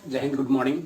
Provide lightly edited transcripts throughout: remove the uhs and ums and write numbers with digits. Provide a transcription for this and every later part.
जय Hind, good morning.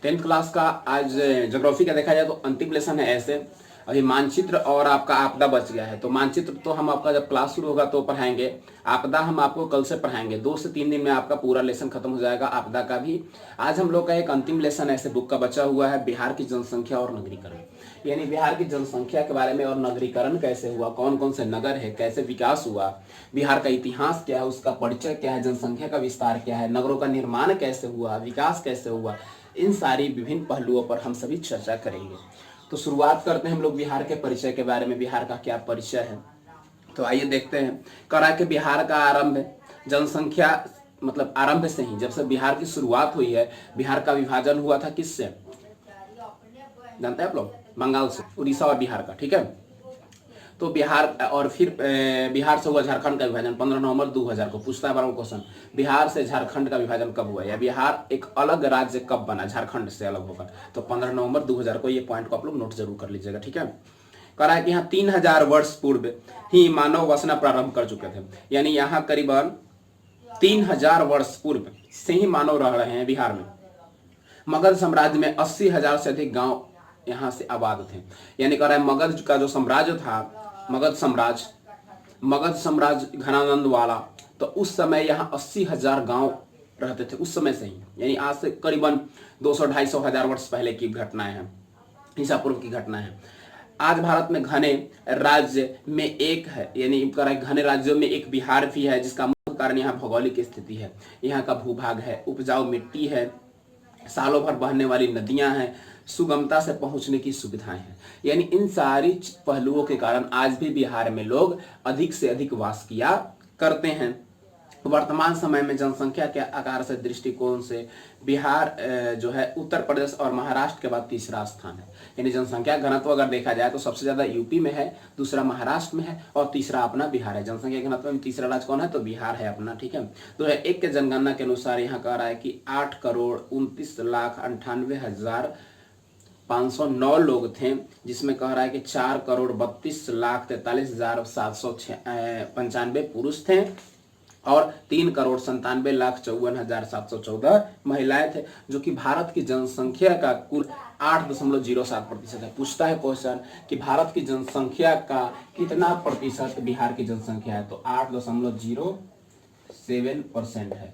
10th class का आज ज्योग्राफी का देखा जाए तो अंतिम लेसन है। ऐसे अभी मानचित्र और आपका आपदा बच गया है, तो मानचित्र तो हम आपका जब क्लास शुरू होगा तो पढ़ाएंगे। आपदा हम आपको कल से पढ़ाएंगे। 2 से 3 दिन में आपका पूरा लेसन खत्म हो जाएगा आपदा का भी। आज हम लोग का एक अंतिम लेसन ऐसे बुक का बचा हुआ है, बिहार की जनसंख्या और नगरीकरण। यानी बिहार की जनसंख्या के बारे में और नगरीकरण कैसे हुआ, कौन कौन से नगर है, कैसे विकास हुआ, बिहार का इतिहास क्या है, उसका परिचय क्या है, जनसंख्या का विस्तार क्या है, नगरों का निर्माण कैसे हुआ, विकास कैसे हुआ, इन सारी विभिन्न पहलुओं पर हम सभी चर्चा करेंगे। तो शुरुआत करते हैं हम लोग बिहार के परिचय के बारे में। बिहार का क्या परिचय है, तो आइए देखते हैं। करा के बिहार का आरंभ जनसंख्या मतलब आरंभ से ही, जब से बिहार की शुरुआत हुई है, बिहार का विभाजन हुआ था किससे जानते हैं आप लोग? बंगाल से, उड़ीसा और बिहार का। ठीक है, तो बिहार और फिर बिहार से हुआ झारखंड का विभाजन 15 नवंबर 2000 को। पूछता है बार क्वेश्चन, बिहार से झारखंड का विभाजन कब हुआ, या बिहार एक अलग राज्य कब बना झारखंड से अलग होकर? तो 15 नवंबर 2000 को। ये पॉइंट को आप लोग नोट जरूर कर लीजिएगा। ठीक है, करा है कि यहाँ 3000 वर्ष पूर्व ही मानव बसना प्रारंभ कर चुके थे। यानी यहाँ करीबन 3000 वर्ष पूर्व से ही मानव रह रहे हैं बिहार में। मगध साम्राज्य में 80,000 से अधिक गांव यहाँ से आबाद थे। यानी कह रहा है मगध का जो साम्राज्य था, मगध साम्राज्य घनानंद वाला, तो उस समय यहाँ 80,000 गांव रहते थे उस समय से ही। यानी आज से करीबन 200-250 हजार वर्ष पहले की घटनाएं हैं, ईसा पूर्व की घटना है। आज भारत में घने राज्य में एक है, यानी घने राज्यों में एक बिहार भी है, जिसका मुख्य कारण यहाँ भौगोलिक स्थिति है। यहाँ का भूभाग है, उपजाऊ मिट्टी है, सालों भर बहने वाली नदियां हैं, सुगमता से पहुंचने की सुविधाएं हैं। यानी इन सारी पहलुओं के कारण आज भी बिहार में लोग अधिक से अधिक वास किया करते हैं। वर्तमान समय में जनसंख्या के आकार से दृष्टिकोण से बिहार जो है उत्तर प्रदेश और महाराष्ट्र के बाद तीसरा स्थान है। यानी जनसंख्या घनत्व अगर देखा जाए तो सबसे ज्यादा यूपी में है, दूसरा महाराष्ट्र में है और तीसरा अपना बिहार है। जनसंख्या घनत्व में तीसरा राज्य कौन है? तो बिहार है अपना। ठीक है, 2001 के जनगणना के अनुसार यहाँ कह रहा है कि 8,29,98,509 लोग थे, जिसमें कह रहा है कि 4,32,43,795 पुरुष थे और 3,97,54,714 महिलाएं थे, जो कि भारत की जनसंख्या का कुल 8.07% है। पूछता है क्वेश्चन कि भारत की जनसंख्या का कितना प्रतिशत बिहार की जनसंख्या है, तो 8.07% है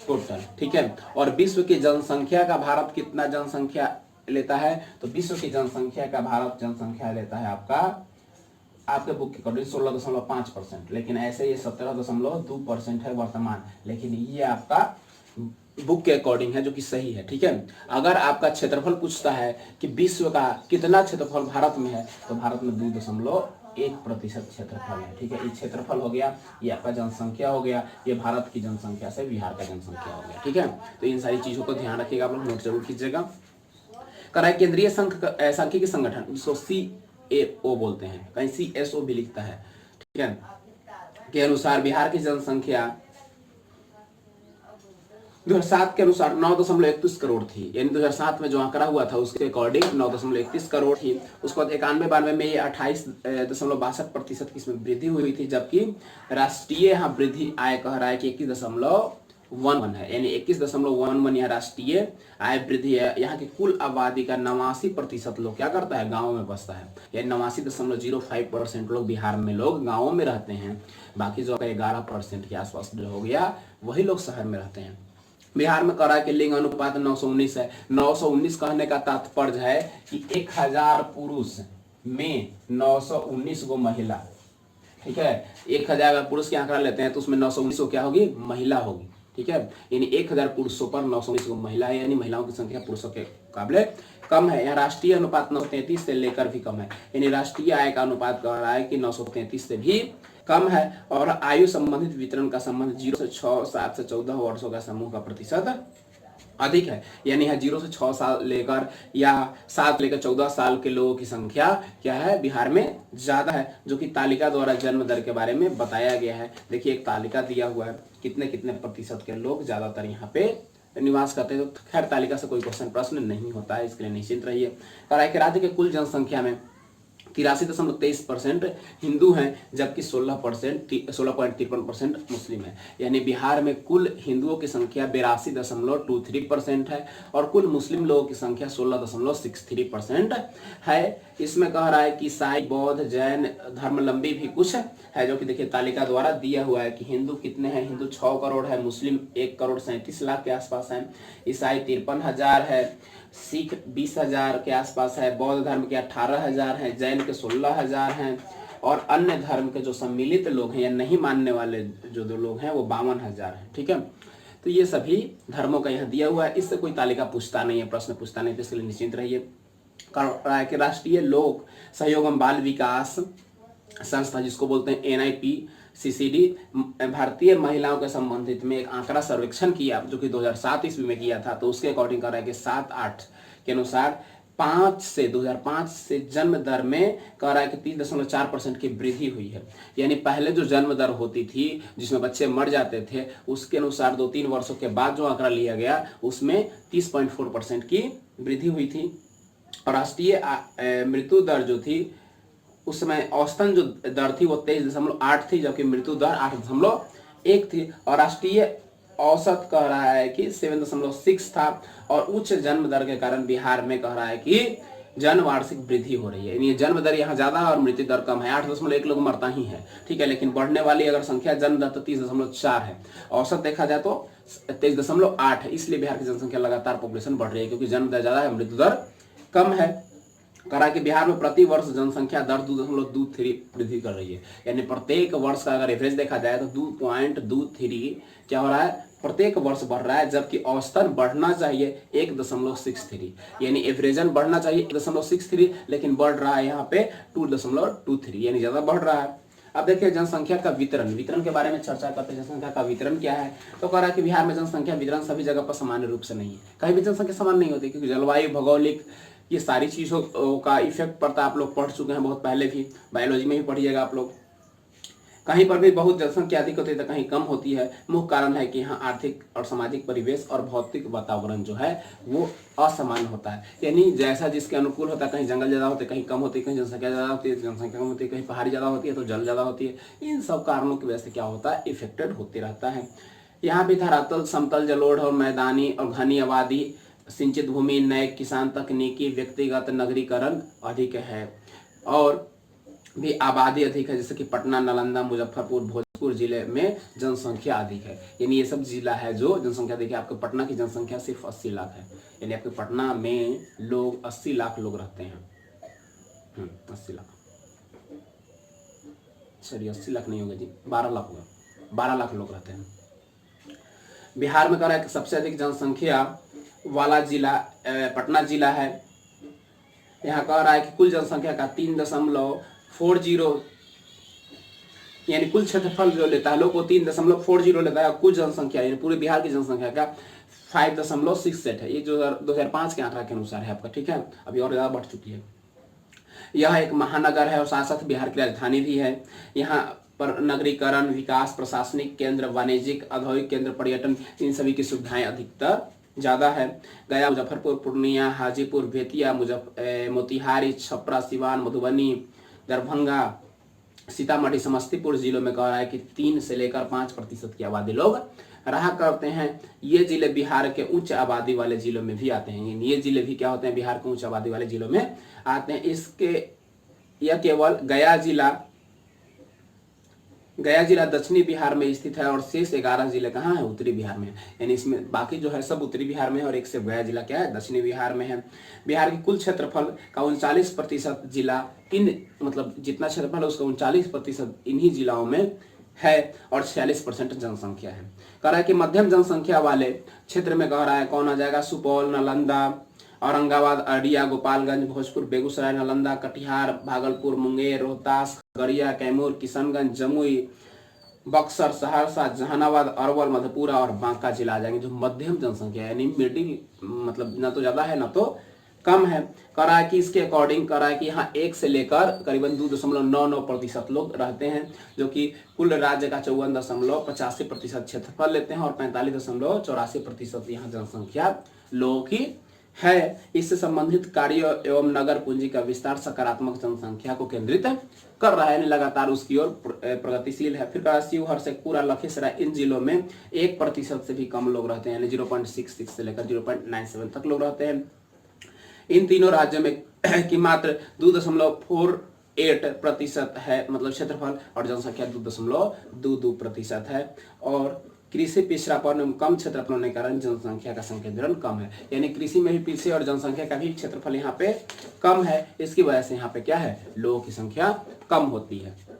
टोटल। ठीक है, और विश्व की जनसंख्या का भारत कितना जनसंख्या लेता है, तो विश्व की जनसंख्या का भारत जनसंख्या लेता है आपके बुक के अकॉर्डिंग 16.5%, लेकिन ऐसे ये 17.2% है वर्तमान, लेकिन ये आपका बुक के अकॉर्डिंग है, जो कि सही है। ठीक है, अगर आपका क्षेत्रफल पूछता है कि विश्व का कितना क्षेत्रफल भारत में है, तो भारत में 2.1% क्षेत्रफल है। ठीक है, ये क्षेत्रफल हो गया, ये आपका जनसंख्या हो गया, ये भारत की जनसंख्या से बिहार का जनसंख्या हो गया। ठीक है, तो इन सारी चीजों को ध्यान रखिएगा, आप लोग नोट जरूर कीजिएगा। कराए केंद्रीय सांख्यिकी संगठन, जिसको CAO बोलते हैं, कहीं CSO भी लिखता है। ठीक है, के अनुसार बिहार की जनसंख्या 2007 के अनुसार 9.31 करोड़ थी। यानी 2007 में जो आंकड़ा हुआ था उसके अकॉर्डिंग 9.31 करोड़ थी। उसके बाद 91-92 में ये 28.62% की इसमें वृद्धि हुई थी, जबकि राष्ट्रीय यहाँ वृद्धि आय कह रहा है कि 21.11 है। यानी 21.11 यहाँ राष्ट्रीय आय वृद्धि है। यहाँ की कुल आबादी का 89% लोग क्या करता है, गाँव में बसता है। यानी 89.05% लोग बिहार में लोग गाँवों में रहते हैं। बाकी जो 11% के आसपास जो हो गया वही लोग शहर में रहते हैं। बिहार में करा के लिंग अनुपात 919 है। 919 कहने का तात्पर्य है कि 1000 पुरुष में 919 गो महिला। ठीक है, 1000 पुरुष के आंकड़ा लेते हैं तो उसमें 919 को क्या होगी, महिला होगी। ठीक है, यानी 1000 पुरुषों पर 919 गो महिला है, यानी महिलाओं की संख्या पुरुषों के मुकाबले कम है। यहाँ राष्ट्रीय अनुपात 933 से लेकर भी कम है। यानी राष्ट्रीय आय का अनुपात कह रहा है कि 933 से भी कम है। और आयु संबंधित वितरण का संबंध 0 से 6, 7 से 14 वर्षों का समूह का प्रतिशत अधिक है। यानी यहाँ 0 से 6 साल लेकर या 7 लेकर 14 साल के लोगों की संख्या क्या है, बिहार में ज्यादा है, जो कि तालिका द्वारा जन्म दर के बारे में बताया गया है। देखिए एक तालिका दिया हुआ है, कितने कितने प्रतिशत के लोग ज्यादातर यहाँ पे निवास करते हैं। तो खैर तालिका से कोई क्वेश्चन प्रश्न नहीं होता है, इसके लिए निश्चिंत रहिए। और राज्य के कुल जनसंख्या में 83.23% हिंदू हैं, जबकि 16.53% मुस्लिम है। यानी बिहार में कुल हिंदुओं की संख्या 82.23% है और कुल मुस्लिम लोगों की संख्या 16.63% है। इसमें कह रहा है कि ईसाई, बौद्ध, जैन धर्मावलंबी भी कुछ है, जो कि देखिए तालिका द्वारा दिया हुआ है कि हिंदू कितने हैं। हिंदू 6 करोड़ है, मुस्लिम 1,37,00,000 के आसपास है, ईसाई 53,000 है, सिख 20,000 के आसपास है, बौद्ध धर्म के 18,000 हैं, जैन के 16,000 हैं और अन्य धर्म के जो सम्मिलित लोग हैं या नहीं मानने वाले जो लोग हैं वो 52,000 हैं। ठीक है, तो ये सभी धर्मों का यहाँ दिया हुआ है। इससे कोई तालिका पूछता नहीं है, प्रश्न पूछता नहीं, तो इसके लिए निश्चिंत रहिए। कि राष्ट्रीय लोक सहयोग एवं बाल विकास संस्था, जिसको बोलते हैं NIPCCD, भारतीय महिलाओं के संबंधित में एक आंकड़ा सर्वेक्षण किया जो कि 2007 ईस्वी में किया था। तो उसके अकॉर्डिंग कर रहा है कि 7-8 के अनुसार 2005 से जन्म दर में कह रहा है कि 30.4% की वृद्धि हुई है। यानी पहले जो जन्म दर होती थी जिसमें बच्चे मर जाते थे, उसके अनुसार 2-3 वर्षों के बाद जो आंकड़ा लिया गया उसमें 30.4% की वृद्धि हुई थी। और राष्ट्रीय मृत्यु दर जो थी उस समय औसतन जो दर थी वो 23.8 थी, जबकि मृत्यु दर 8.1 थी। और राष्ट्रीय औसत कह रहा है कि 7.6 था। और उच्च जन्म दर के कारण बिहार में कह रहा है कि जन वार्षिक वृद्धि हो रही है। यानी जन्म दर यहाँ ज्यादा है और मृत्यु दर कम है, 8.1 लोग मरता ही है। ठीक है, लेकिन बढ़ने वाली अगर संख्या जन्म दर तो 30.4 है, औसत देखा जाए तो 23.8 है। इसलिए बिहार की जनसंख्या लगातार पॉपुलेशन बढ़ रही है, क्योंकि जन्म दर ज्यादा है, मृत्यु दर कम है। करा कि बिहार में प्रति वर्ष जनसंख्या दर 2.23 वृद्धि कर रही है। यानी प्रत्येक वर्ष का अगर एवरेज देखा जाए तो 2.23 क्या हो रहा है, प्रत्येक वर्ष बढ़ रहा है, जबकि औसतन बढ़ना चाहिए 1.63। यानी एवरेजन बढ़ना चाहिए 1.63, लेकिन बढ़ रहा है यहाँ पे 2.23, यानी ज्यादा बढ़ रहा है। अब देखिए जनसंख्या का वितरण के बारे में चर्चा करते हैं। जनसंख्या का वितरण क्या है, तो कह रहा है कि बिहार में जनसंख्या वितरण सभी जगह पर सामान्य रूप से नहीं है। कहीं भी जनसंख्या समान नहीं होती, क्योंकि जलवायु, भौगोलिक, ये सारी चीजों का इफेक्ट पड़ता है। आप लोग पढ़ चुके हैं बहुत पहले भी, बायोलॉजी में भी पढ़िएगा आप लोग। कहीं पर भी बहुत जनसंख्या अधिक होती है तो कहीं कम होती है। मुख्य कारण है कि यहाँ आर्थिक और सामाजिक परिवेश और भौतिक वातावरण जो है वो असमान होता है। यानी जैसा जिसके अनुकूल होता है, कहीं जंगल ज्यादा होते हैं, कहीं कम होती है, कहीं जनसंख्या ज्यादा होती है, जनसंख्या कम होती है, कहीं पहाड़ी ज्यादा होती है तो जल ज्यादा होती है। इन सब कारणों की वजह से क्या होता है, इफेक्टेड होते रहता है। यहाँ भी धरातल, समतल जलोढ़ और मैदानी और घनी आबादी, सिंचित भूमि, नए किसान तकनीकी, व्यक्तिगत नगरीकरण अधिक है और भी आबादी अधिक है। जैसे कि पटना, नालंदा, मुजफ्फरपुर, भोजपुर जिले में जनसंख्या अधिक है। यानी ये सब जिला है जो जनसंख्या अधिक है। आपके पटना की जनसंख्या सिर्फ 80 लाख है। यानी आपके पटना में लोग 80 लाख लोग रहते हैं। 80 लाख, सॉरी 80 लाख नहीं होगा जी, 12 लाख होगा, 12 लाख लोग रहते हैं। बिहार में कह रहा है कि सबसे अधिक जनसंख्या वाला जिला पटना जिला है। यहाँ कह रहा है कि कुल जनसंख्या का 3.40, यानी कुल क्षेत्रफल जो लेता है लोग वो 3.40 लेता है। कुल जनसंख्या यानी पूरे बिहार की जनसंख्या का 5.68 है। ये जो 2005 के आंकड़ा के अनुसार है आपका। ठीक है, अभी और ज्यादा बढ़ चुकी है। यह एक महानगर है और साथ साथ बिहार की राजधानी भी है। यहाँ पर नगरीकरण, विकास, प्रशासनिक केंद्र, वाणिज्यिक, औद्योगिक केंद्र, पर्यटन, इन सभी की सुविधाएं अधिकतर ज्यादा है। गया, मुजफ्फरपुर, पूर्णिया, हाजीपुर, बेतिया, मोतिहारी, छपरा, सिवान, मधुबनी, दरभंगा, सीतामढ़ी, समस्तीपुर जिलों में कह रहा है कि 3 से लेकर 5% की आबादी लोग रहा करते हैं। ये जिले बिहार के उच्च आबादी वाले जिलों में भी आते हैं। ये जिले भी क्या होते हैं, बिहार के उच्च आबादी वाले जिलों में आते हैं। यह केवल गया जिला दक्षिणी बिहार में स्थित है और शेष 11 जिले कहाँ है, उत्तरी बिहार में। यानी इसमें बाकी जो है सब उत्तरी बिहार में है और एक से गया जिला क्या है, दक्षिणी बिहार में है। बिहार की कुल क्षेत्रफल का 39% जिला मतलब जितना क्षेत्रफल है उसका 39% इन्हीं जिलाओं में है और 46% जनसंख्या है। कह रहा है कि मध्यम जनसंख्या वाले क्षेत्र में कह रहा है कौन आ जाएगा, सुपौल, नालंदा, औरंगाबाद, अररिया, गोपालगंज, भोजपुर, बेगूसराय, नालंदा, कटिहार, भागलपुर, मुंगेर, रोहतास, खगड़िया, कैमूर, किशनगंज, जमुई, बक्सर, सहरसा, जहानाबाद, अरवल, मधेपुरा और बांका जिला आ जाएंगे जो मध्यम जनसंख्या है। यानी मिडिल, मतलब ना तो ज्यादा है ना तो कम है। कह रहा है कि इसके अकॉर्डिंग कह रहा है कि यहाँ 1 से लेकर करीबन 2.99% लोग रहते हैं, जो कि कुल राज्य का 54.85% क्षेत्रफल लेते हैं और 45.84% यहाँ जनसंख्या लोगों की है, इससे संबंधित कार्य एवं नगर पूंजी का विस्तार सकारात्मक जनसंख्या को केंद्रित कर रहा है, यानी लगातार उसकी ओर प्रगतिशील है। फिर शिवहर, शेखपुरा, लखीसराय, इन जिलों में 1% से भी कम लोग रहते हैं, यानी 0.66 से लेकर 0.97 तक लोग रहते हैं। इन तीनों राज्यों में की मात्र 2.48% है, मतलब क्षेत्रफल, और जनसंख्या 2.22% है। और कृषि पिछड़ापन एवं कम क्षेत्रफल होने के कारण जनसंख्या का संकेंद्रण कम है, यानी कृषि में भी पीछे और जनसंख्या का भी क्षेत्रफल यहाँ पे कम है। इसकी वजह से यहाँ पे क्या है, लोगों की संख्या कम होती है।